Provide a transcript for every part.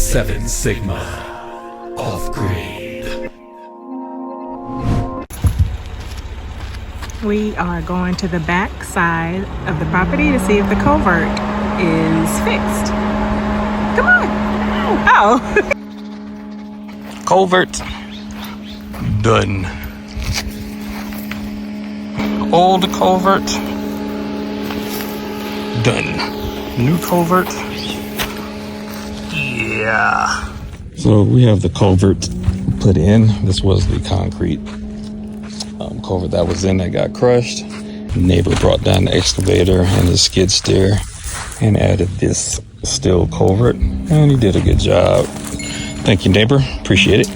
7SIGMA Off-Grid. We are going to the back side of the property to see if the culvert is fixed. Come on. Oh. Culvert done. Old culvert done. New culvert. Yeah. So we have the culvert put in. This was the concrete culvert that was in that got crushed. The neighbor brought down the excavator and the skid steer and added this steel culvert, and he did a good job. Thank you, neighbor. Appreciate it.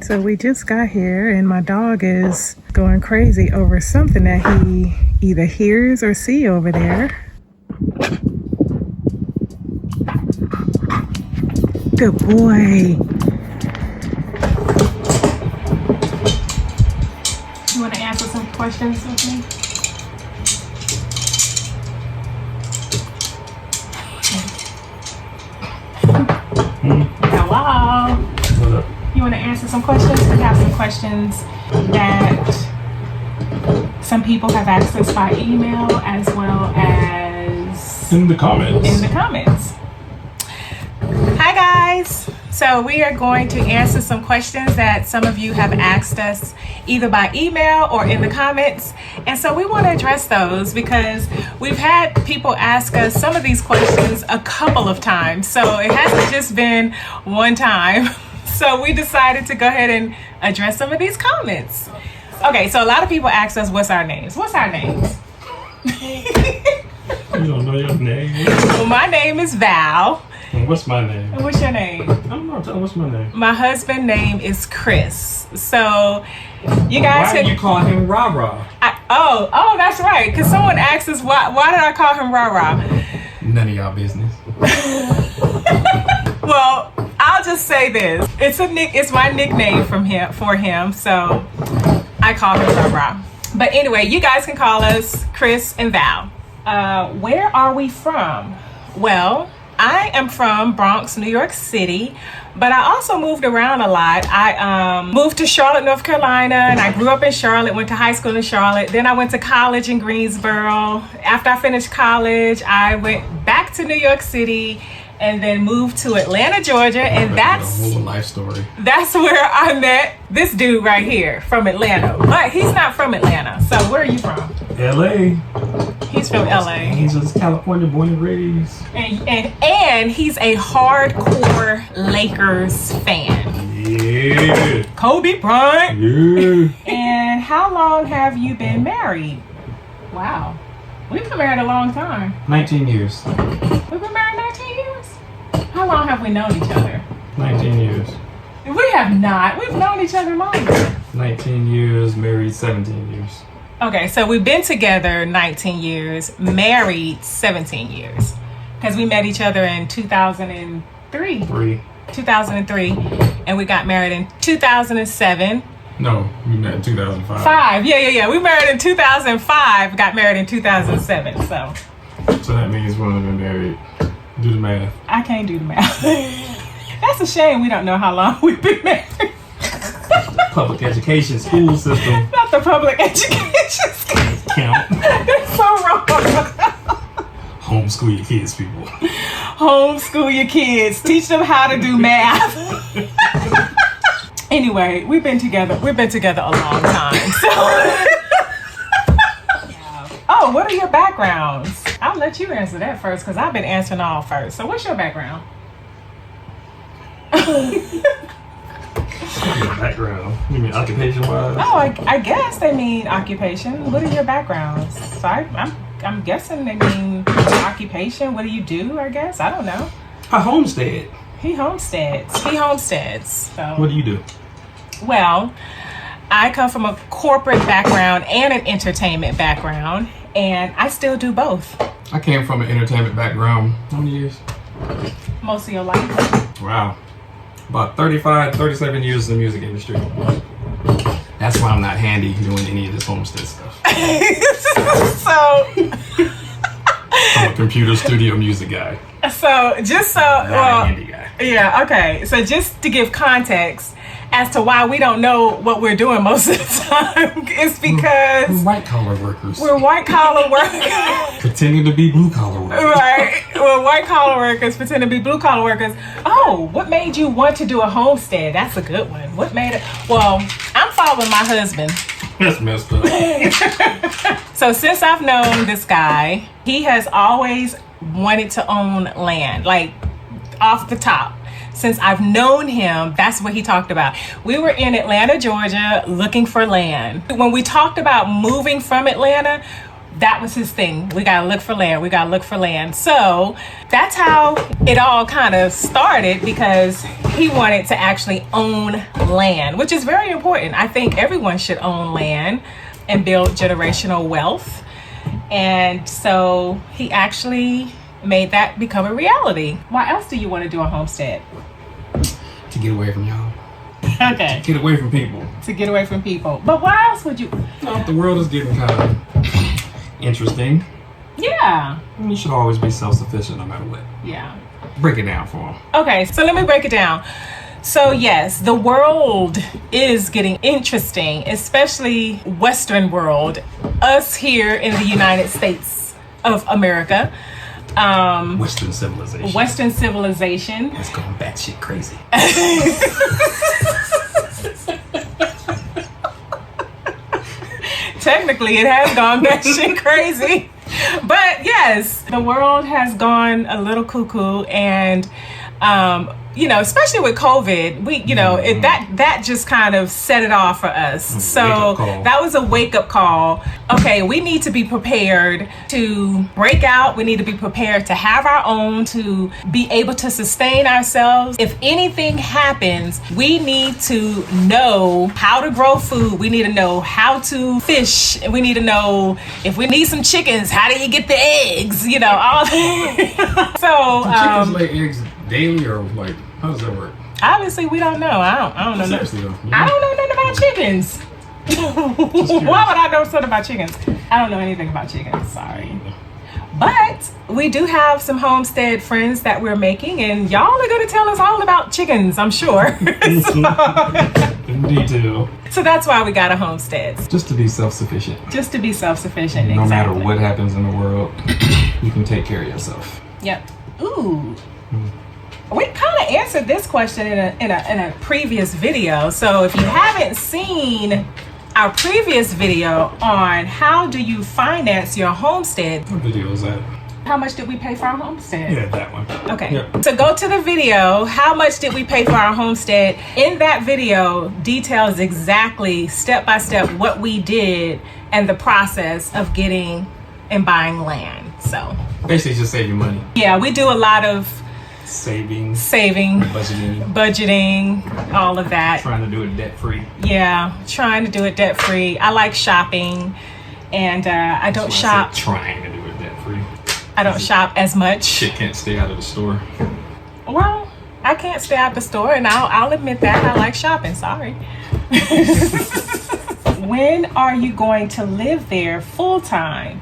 So we just got here and my dog is going crazy over something that he either hears or sees over there. Good boy. You want to answer some questions with me? Hello. What up? You want to answer some questions? We have some questions that some people have asked us by email as well as in the comments. Hi guys. So we are going to answer some questions that some of you have asked us either by email or in the comments. And so we want to address those because we've had people ask us some of these questions a couple of times. So it hasn't just been one time. So we decided to go ahead and address some of these comments. Okay, so a lot of people ask us, what's our names? What's our names? You don't know your name? Well, my name is Val. And what's my name? And what's your name? I don't know. What's my name? My husband's name is Chris. So you guys Why do you call him Rah-Rah? Oh, that's right. Because someone asked us, why did I call him Rah-Rah? None of y'all business. Well, I'll just say this. It's my nickname for him, so I call him Rah-Rah. But anyway, you guys can call us Chris and Val. Where are we from? Well, I am from Bronx, New York City, but I also moved around a lot. I moved to Charlotte, North Carolina, and I grew up in Charlotte, went to high school in Charlotte. Then I went to college in Greensboro. After I finished college, I went back to New York City and then moved to Atlanta, Georgia, and that's a whole life story. That's where I met this dude right here from Atlanta. But he's not from Atlanta. So where are you from? LA. He's from LA. He's just California, born and raised. And he's a hardcore Lakers fan. Yeah. Kobe Bryant. Yeah. And how long have you been married? Wow. We've been married a long time. 19 years. We've been married 19 years? How long have we known each other? 19 years. We have not. We've known each other longer. 19 years, married 17 years. Okay, so we've been together 19 years, married 17 years. Because we met each other in 2003. 2003. And we got married in 2007. No, we met in 2005. Yeah. We married in 2005, got married in 2007, so. So that means we've only been married. Do the math. I can't do the math. That's a shame we don't know how long we've been married. Public education school system. Not the public education school. Count. That's so wrong. Homeschool your kids, people. Homeschool your kids. Teach them how to do math. Anyway, we've been together a long time. So. Oh, what are your backgrounds? I'll let you answer that first because I've been answering all first. So what's your background? Background? You mean occupation-wise? Oh, I guess they mean occupation. What are your backgrounds? So I'm guessing they mean occupation. What do you do, I guess? I don't know. I homestead. He homesteads. So. What do you do? Well, I come from a corporate background and an entertainment background, and I still do both. I came from an entertainment background. How many years? Most of your life. Wow. About 35, 37 years in the music industry. That's why I'm not handy doing any of this homestead stuff. So I'm a computer studio music guy. So just so Not a handy guy. yeah, okay. So just to give context as to why we don't know what we're doing most of the time, it's because We're white collar workers. we're white collar workers. Pretending to be blue collar workers. Right. We're white collar workers pretending to be blue collar workers. Oh, what made you want to do a homestead? That's a good one. What made it? Well, I'm following my husband. That's messed up. So since I've known this guy, he has always wanted to own land, like off the top. Since I've known him, that's what he talked about. We were in Atlanta, Georgia, looking for land. When we talked about moving from Atlanta, that was his thing. We gotta look for land. We gotta look for land. So that's how it all kind of started, because he wanted to actually own land, which is very important. I think everyone should own land and build generational wealth. And so he actually made that become a reality. Why else do you want to do a homestead? To get away from y'all. Okay. Get away from people. To get away from people. But why else would you? No, the world is getting kind of interesting. Yeah. You should always be self-sufficient no matter what. Yeah. Break it down for them. Okay, so let me break it down. So yes, the world is getting interesting, especially Western world, us here in the United States of America. Western civilization. Western civilization. It's going batshit crazy. Technically, it has gone batshit crazy. But yes, the world has gone a little cuckoo, and you know, especially with COVID, we, you know, that just kind of set it off for us. So that was a wake-up call. Okay, we need to be prepared to break out. We need to be prepared to have our own, to be able to sustain ourselves. If anything happens, we need to know how to grow food. We need to know how to fish. We need to know if we need some chickens, how do you get the eggs? You know, all so Chickens lay eggs daily, or like, how does that work? obviously we don't know. I don't know. Seriously though. I don't know nothing about chickens. Why would I know something about chickens? I don't know anything about chickens. Sorry. But we do have some homestead friends that we're making, and y'all are going to tell us all about chickens, I'm sure. Indeed do. So that's why we got a homestead. Just to be self-sufficient. Just to be self-sufficient. No matter exactly. what happens in the world, you can take care of yourself. Yep. Ooh. We kind of answered this question in a previous video. So if you haven't seen our previous video on how do you finance your homestead, What video is that? how much did we pay for our homestead? Yeah, that one. Okay, Yep. so go to the video, how much did we pay for our homestead? In that video details exactly step by step what we did and the process of getting and buying land. So Basically, just save your money. yeah, we do a lot of Saving, budgeting, all of that. trying to do it debt-free. Yeah, trying to do it debt free. I like shopping, and I don't That's why I shop. said trying to do it debt-free. I don't shop as much. Shit can't stay out of the store. Well, I can't stay out the store, and I'll admit that I like shopping. Sorry. When are you going to live there full time?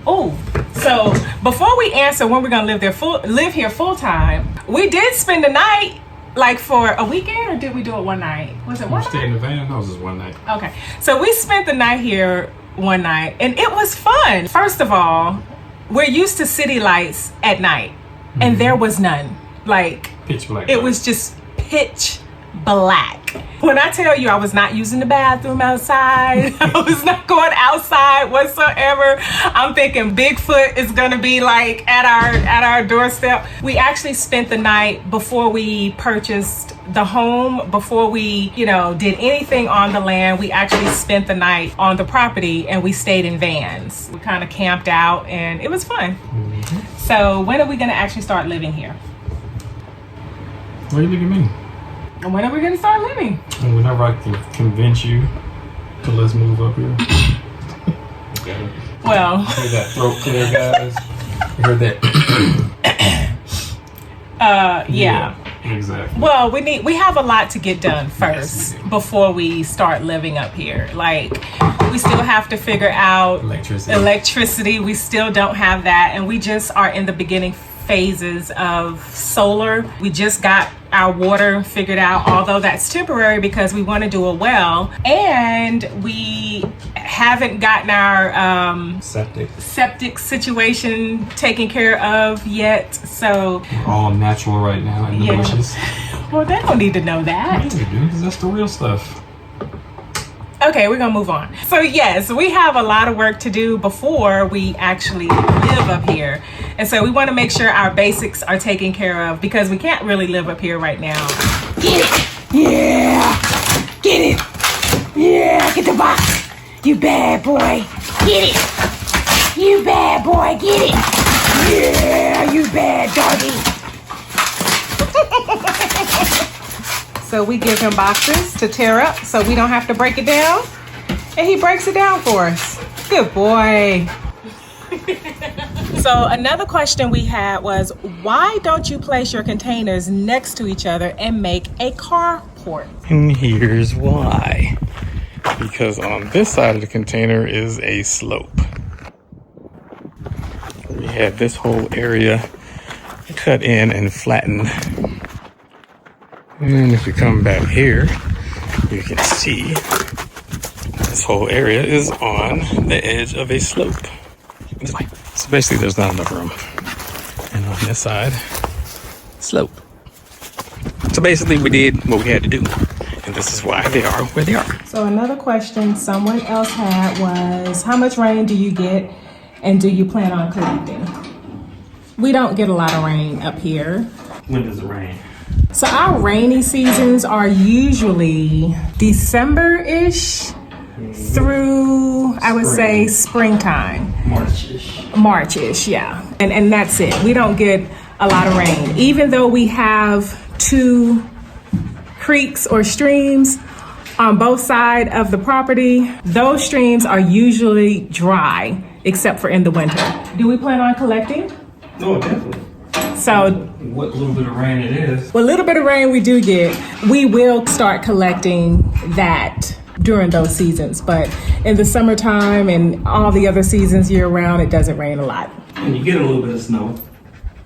Oh, so before we answer when we're gonna live here full time, we did spend the night, like for a weekend, or did we do it one night? Was it one Stay night? in the van? That was just one night. Okay, so we spent the night here one night, and it was fun. First of all, we're used to city lights at night, and there was none. Like, Pitch black. it was just pitch black. When I tell you I was not using the bathroom outside, I was not going outside whatsoever. I'm thinking Bigfoot is gonna be like at our doorstep. We actually spent the night before we purchased the home, before we, you know, did anything on the land. We actually spent the night on the property, and we stayed in vans. We kind of camped out, and it was fun. So when are we gonna actually start living here? Why you look at me? And when are we gonna start living? And whenever I can convince you to let's move up here. Okay. Well, Hear that throat clear, guys? You heard that? yeah. Exactly. Well, we have a lot to get done first before we start living up here. Like, we still have to figure out electricity. We still don't have that, and we just are in the beginning phases of solar. We just got our water figured out, although that's temporary because we want to do a well, and we haven't gotten our septic situation taken care of yet. So we're all natural right now in the bushes. Well, they don't need to know that. Yeah, they do, because that's the real stuff. Okay, we're gonna move on. So yes, we have a lot of work to do before we actually live up here. And so we wanna make sure our basics are taken care of because we can't really live up here right now. Get it! Yeah! Get it! Yeah! Get the box! You bad boy! Get it! You bad boy! Get it! Yeah! You bad doggy! So we give him boxes to tear up so we don't have to break it down. And he breaks it down for us. Good boy. So another question we had was, why don't you place your containers next to each other and make a carport? And here's why. Because on this side of the container is a slope. We have this whole area cut in and flattened. And if we come back here, you can see this whole area is on the edge of a slope. So basically there's not enough room. And on this side, slope. So basically we did what we had to do. And this is why they are where they are. So another question someone else had was, how much rain do you get and do you plan on collecting? We don't get a lot of rain up here. When does it rain? So our rainy seasons are usually December-ish through, I would say, springtime. March-ish, yeah. And that's it. We don't get a lot of rain. Even though we have 2 creeks or streams on both sides of the property, those streams are usually dry, except for in the winter. Do we plan on collecting? No, definitely. So what little bit of rain it is. what little bit of rain we do get, we will start collecting that during those seasons. But in the summertime and all the other seasons year round, it doesn't rain a lot. And you get a little bit of snow.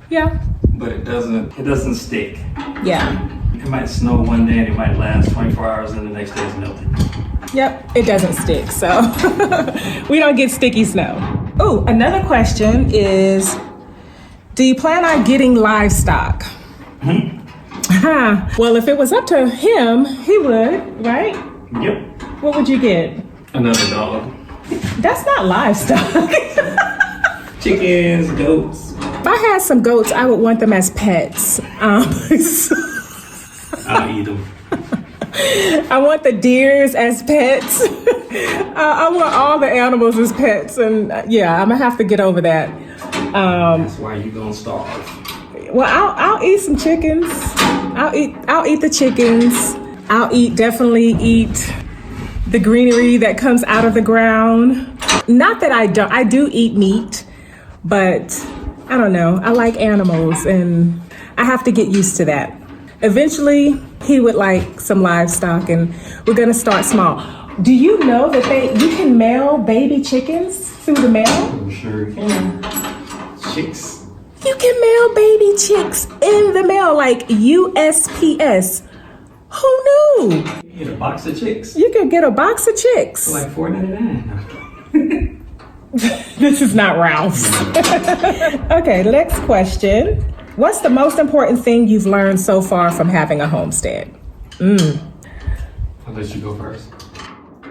Yeah. But it doesn't stick. Yeah. It might snow one day and it might last 24 hours and the next day it's melted. Yep, it doesn't stick, so we don't get sticky snow. Oh, another question is, do you plan on getting livestock? Well, if it was up to him, he would, right? Yep. What would you get? Another dog. That's not livestock. Chickens, goats. If I had some goats, I would want them as pets. I'll eat them. I want the deers as pets. I want all the animals as pets, and yeah, I'm gonna have to get over that. That's why you gonna starve. Well, I'll eat some chickens. I'll eat the chickens. I'll definitely eat the greenery that comes out of the ground. Not that I do eat meat, but I don't know. I like animals and I have to get used to that. Eventually, he would like some livestock and we're gonna start small. Do you know that you can mail baby chickens through the mail? I'm sure you can. Chicks. You can mail baby chicks in the mail, like USPS. Who knew? You get a box of chicks? You can get a box of chicks. For like $4.99. This is not Ralph's. Okay, next question. What's the most important thing you've learned so far from having a homestead? I'll let you go first.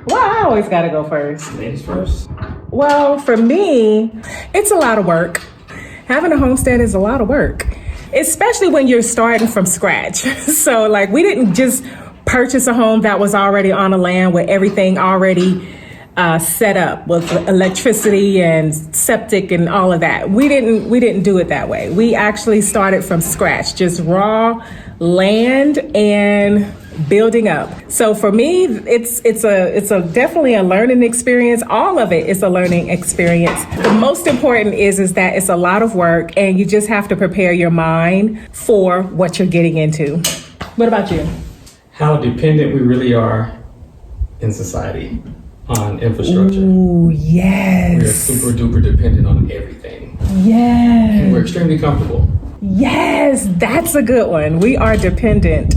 Well, I always gotta go first. Ladies first. Well, for me, it's a lot of work. Having a homestead is a lot of work, especially when you're starting from scratch. So like, we didn't just purchase a home that was already on a land with everything already set up with electricity and septic and all of that. We didn't do it that way. We actually started from scratch, just raw land and building up. So for me, it's a definitely a learning experience. All of it is a learning experience. The most important is that it's a lot of work, and you just have to prepare your mind for what you're getting into. What about you? How dependent we really are in society on infrastructure. Ooh, yes. We are super duper dependent on everything. Yes. And we're extremely comfortable. Yes, that's a good one. We are dependent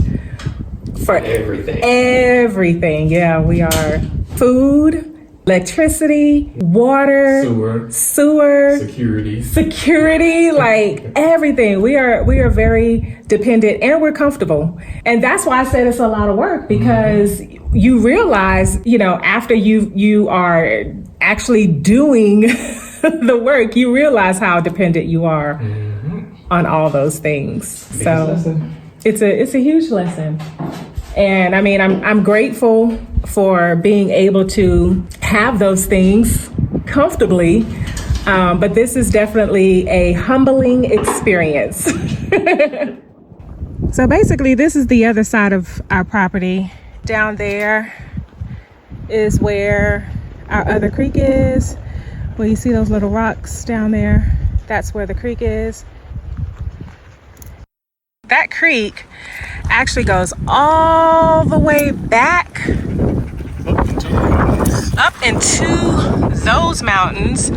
for Everything. everything. Yeah, we are. Food, electricity, water, sewer, security, like everything. We are very dependent, and we're comfortable. And that's why I said it's a lot of work, because you realize, after you are actually doing the work, you realize how dependent you are on all those things. So it's a huge lesson. And I mean, I'm grateful for being able to have those things comfortably. But this is definitely a humbling experience. So basically, this is the other side of our property. Down there is where our other creek is. Well, you see those little rocks down there? That's where the creek is. That creek actually goes all the way back up into those mountains,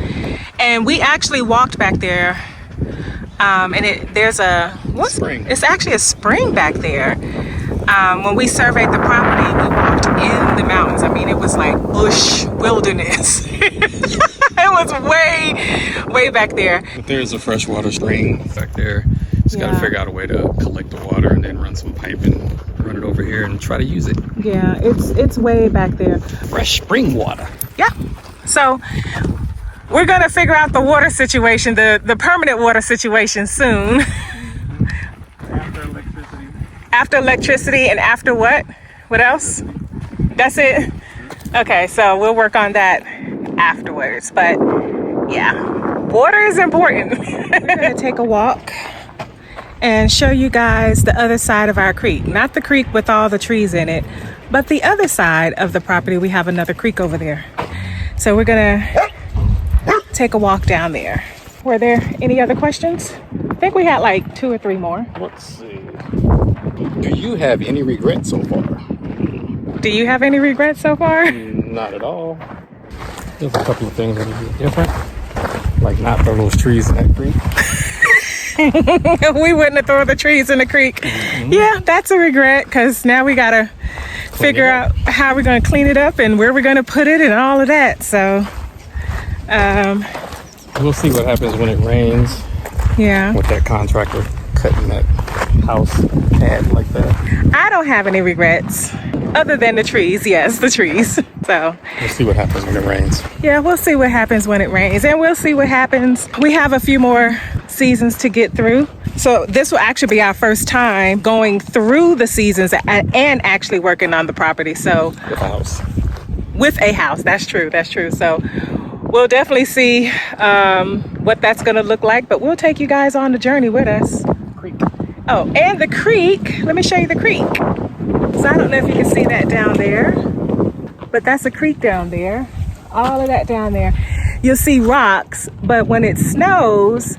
and we actually walked back there. And there's a spring. It's actually a spring back there. When we surveyed the property, we walked in the mountains. I mean, it was like bush wilderness. It was way back there. But there's a freshwater spring back there. Just got to figure out a way to collect the water and then run some pipe and run it over here and try to use it. Yeah, it's way back there. Fresh spring water. Yeah. So we're going to figure out the water situation, the permanent water situation soon. After electricity and after what? What else? That's it? Okay, so we'll work on that afterwards. But yeah, water is important. We're going to take a walk and show you guys the other side of our creek. Not the creek with all the trees in it, but the other side of the property. We have another creek over there. So we're gonna take a walk down there. Were there any other questions? I think we had like 2 or 3 more. Let's see. Do you have any regrets so far? Do you have any regrets so far? Not at all. There's a couple of things that would be different. Like not throw those trees in that creek. We wouldn't have thrown the trees in the creek. Yeah, that's a regret, because now we gotta figure out how we're gonna clean it up and where we're gonna put it and all of that. So we'll see what happens when it rains. Yeah. With that contractor cutting that house pad like that. I don't have any regrets other than the trees. Yes, the trees. So we'll see what happens when it rains. Yeah, we'll see what happens when it rains, and we'll see what happens. We have a few more seasons to get through. So this will actually be our first time going through the seasons and actually working on the property. So with a house. That's true. So we'll definitely see what that's going to look like, but we'll take you guys on the journey with us. Creek. Oh, and the creek. Let me show you the creek. So I don't know if you can see that down there, but that's a creek down there. All of that down there. You'll see rocks, but when it snows,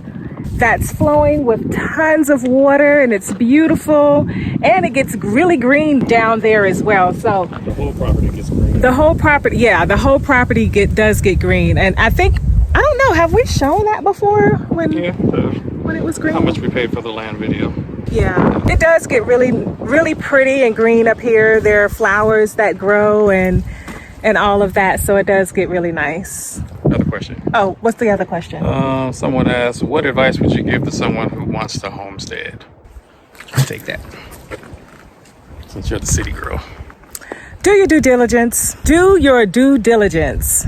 that's flowing with tons of water, and it's beautiful, and it gets really green down there as well. So the whole property gets green. The whole property does get green. And I don't know, have we shown that before when it was green? How much we paid for the land video. Yeah, it does get really, really pretty and green up here. There are flowers that grow and all of that, so it does get really nice. Another question. Oh, what's the other question? Someone asked, what advice would you give to someone who wants to homestead? I'll take that, since you're the city girl. Do your due diligence. Do your due diligence.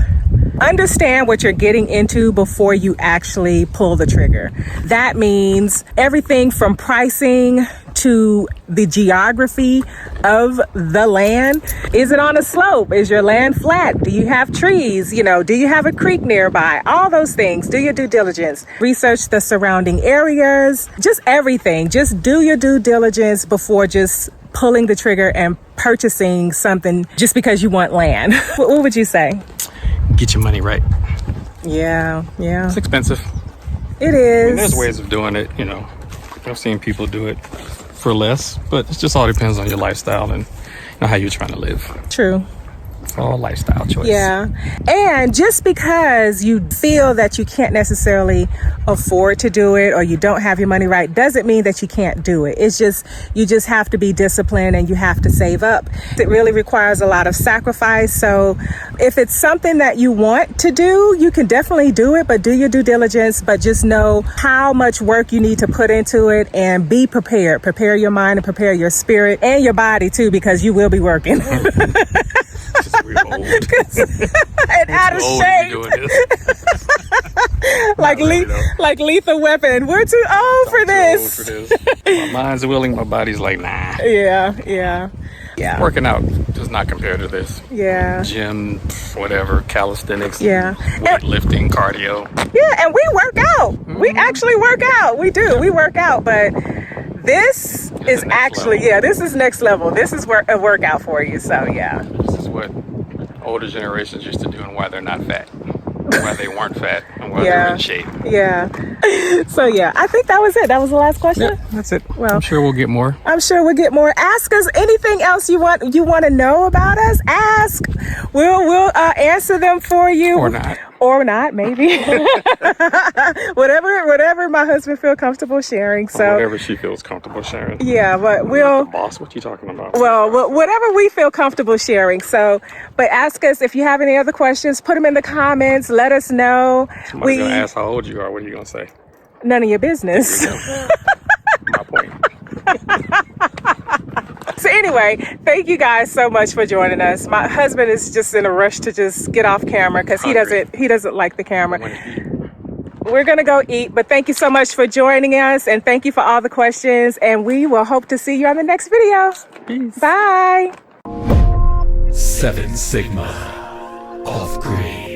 Understand what you're getting into before you actually pull the trigger. That means everything from pricing to the geography of the land. Is it on a slope? Is your land flat? Do you have trees? You know, do you have a creek nearby? All those things. Do your due diligence. Research the surrounding areas. Just everything. Just do your due diligence before just pulling the trigger and purchasing something just because you want land. What would you say? Get your money right. Yeah. It's expensive. It is. I mean, there's ways of doing it, you know. I've seen people do it for less, but it just all depends on your lifestyle and how you're trying to live. True. It's all lifestyle choice. Yeah. And just because you feel that you can't necessarily afford to do it or you don't have your money right doesn't mean that you can't do it. It's just, you just have to be disciplined and you have to save up. It really requires a lot of sacrifice. So if it's something that you want to do, you can definitely do it, but do your due diligence, but just know how much work you need to put into it and be prepared. Prepare your mind and prepare your spirit and your body too, because you will be working. We're old. And out of shape. like Lethal Weapon. We're too old for this. My mind's willing, my body's like, nah. Yeah. Working out does not compare to this. Yeah. Gym, whatever, calisthenics, yeah, weightlifting, cardio. Yeah, and we work out. Mm-hmm. We actually work out. We do. We work out, but this is actually, this is next level. This is a workout for you. So, yeah. This is what older generations used to do and why they're not fat. Why they weren't fat and why they're in shape. Yeah. So, I think that was it. That was the last question. Yeah, that's it. Well, I'm sure we'll get more. Ask us anything else you want to know about us. Ask. We'll answer them for you. Or not, maybe. whatever my husband feel comfortable sharing. So whatever she feels comfortable sharing. Yeah, but I'm not the boss, what you talking about? Well, whatever we feel comfortable sharing. So, but ask us if you have any other questions. Put them in the comments. Let us know. Somebody's gonna ask how old you are. What are you gonna say? None of your business. My point. So anyway, thank you guys so much for joining us. My husband is just in a rush to just get off camera because he doesn't like the camera. We're gonna go eat, but thank you so much for joining us and thank you for all the questions, and we will hope to see you on the next video. Peace. Bye. 7 Sigma Off Grid.